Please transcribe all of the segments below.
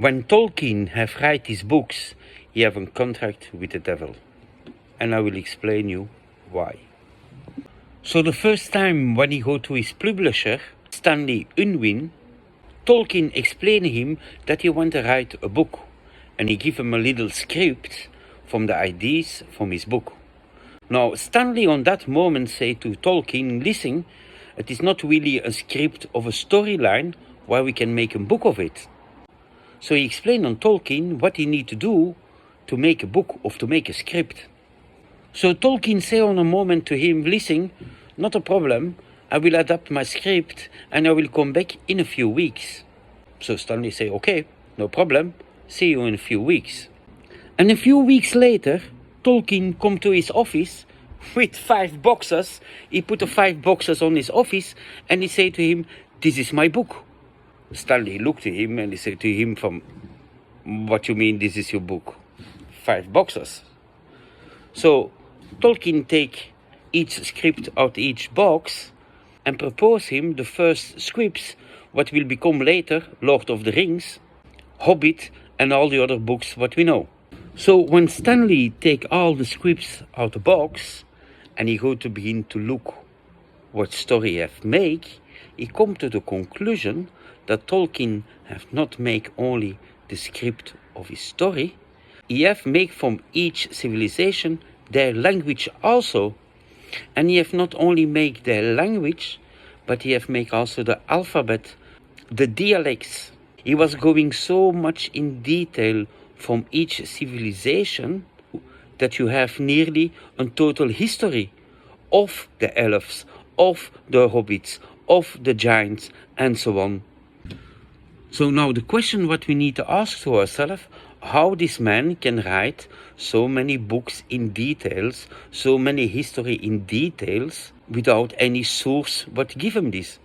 When Tolkien have write his books, he have a contract with the devil. And I will explain you why. So the first time when he go to his publisher, Stanley Unwin, Tolkien explained him that he want to write a book. And he give him a little script from the ideas from his book. Now Stanley on that moment say to Tolkien, listen, it is not really a script of a storyline where we can make a book of it. So he explained on Tolkien what he need to do to make a book or to make a script. So Tolkien say on a moment to him, listen, not a problem, I will adapt my script and I will come back in a few weeks. So Stanley say, okay, no problem, see you in a few weeks. And a few weeks later, Tolkien come to his office with 5 boxes. He put the 5 boxes on his office and he say to him, this is my book. Stanley looked at him and he said to him, from what you mean this is your book? 5 boxes. So Tolkien take each script out each box and propose him the first scripts what will become later Lord of the Rings, Hobbit and all the other books what we know. So when Stanley take all the scripts out the box and he go to begin to look what story he have make, he come to the conclusion that Tolkien have not make only the script of his story, he have make from each civilization their language also. And he have not only make their language, but he have make also the alphabet, the dialects. He was going so much in detail from each civilization that you have nearly a total history of the elves, of the hobbits, of the giants, and so on. So now the question what we need to ask to ourselves, how this man can write so many books in details, so many history in details, without any source what give him this.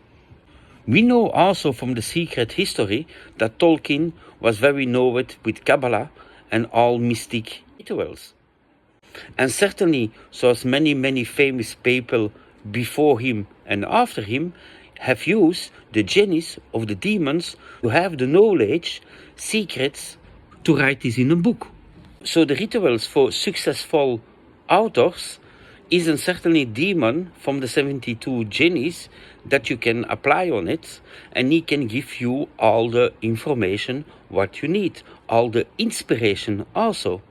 We know also from the secret history that Tolkien was very knowed with Kabbalah and all mystic rituals. And certainly, so as many famous people before him and after him have used the genies of the demons to have the knowledge, secrets, to write this in a book. So the rituals for successful authors is a certainly demon from the 72 genies that you can apply on it, and he can give you all the information what you need, all the inspiration also.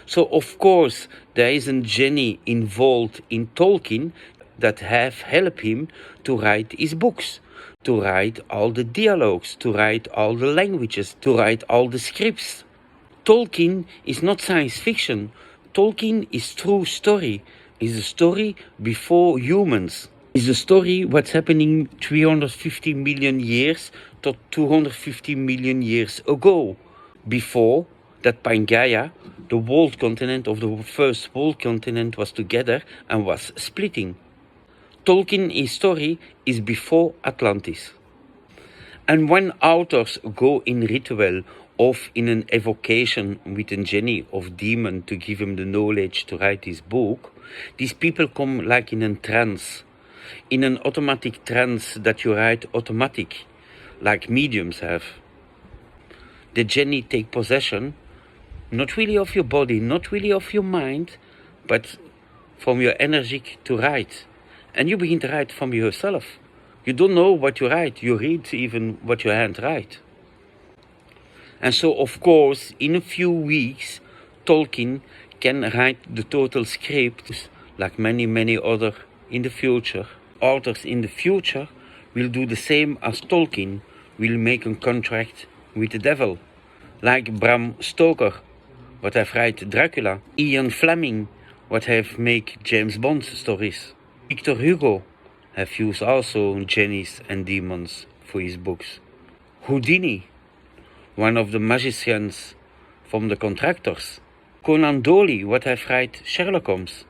So of course there is a genie involved in Tolkien that have helped him to write his books, to write all the dialogues, to write all the languages, to write all the scripts. Tolkien is not science fiction. Tolkien is true story. Is a story before humans. Is a story what's happening 350 million years to 250 million years ago. Before that Pangaea, the world continent of the first world continent, was together and was splitting. Tolkien's story is before Atlantis. And when authors go in ritual of in an evocation with a genie of demon to give him the knowledge to write his book, these people come like in a trance, in an automatic trance that you write automatic, like mediums have. The genie take possession, not really of your body, not really of your mind, but from your energy to write. And you begin to write from yourself. You don't know what you write, you read even what your hand write. And so of course, in a few weeks, Tolkien can write the total script, like many other in the future. Authors in the future will do the same as Tolkien, will make a contract with the devil. Like Bram Stoker, what have write Dracula. Ian Fleming, what have make James Bond stories. Victor Hugo have used also genies and demons for his books. Houdini, one of the magicians from the Contractors. Conan Doyle, what have write Sherlock Holmes.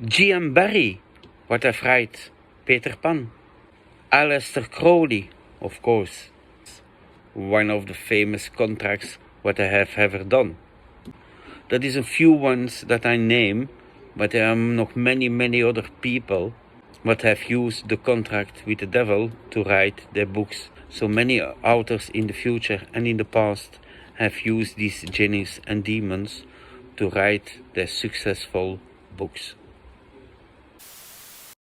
G.M. Barrie, what have write Peter Pan. Aleister Crowley, of course, one of the famous contracts what I have ever done. That is a few ones that I name, but there are nog many other people what have used the contract with the devil to write their books. So many authors in the future and in the past have used these genies and demons to write their successful books.